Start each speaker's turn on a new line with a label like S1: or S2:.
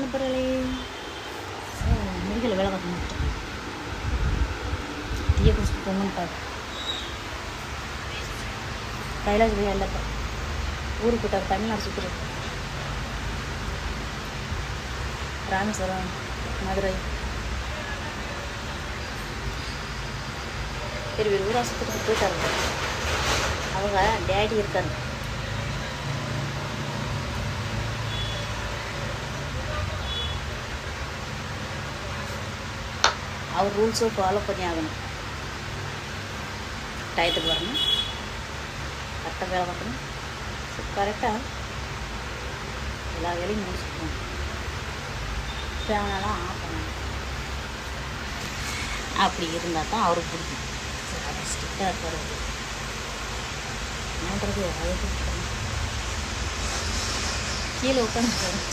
S1: நண்பர்களே. முடிக்கல வேலை பார்க்க மாட்டேன். டீயை குடிச்சிட்டு போங்கன்னு பார்த்து கைலாஸ் போய் இல்லைப்பா ஊருக்கு போயிட்டார். தமிழ்நாடு சுற்றுறது. ராமேஸ்வரம், மதுரை, பெரிய பெரிய ஊரா சுற்றுறதுக்கு போயிட்டாருங்க. அவங்க டேடி இருக்காரு. அவர் ரூல்ஸும் ஃபாலோ பண்ணி ஆகணும். டயத்துக்கு வரணும், கரெக்டாக வேலை பார்க்கணும், கரெக்டாக எல்லா வேலையும் முடிச்சுக்கணும். ஃபேனெல்லாம் ஆஃப் பண்ணணும். அப்படி இருந்தால் தான் அவருக்கு பிடிக்கும். அது ஸ்ட்ரிக்டாக இருப்பார். என்னன்றது அழகு. கீழே உட்காந்து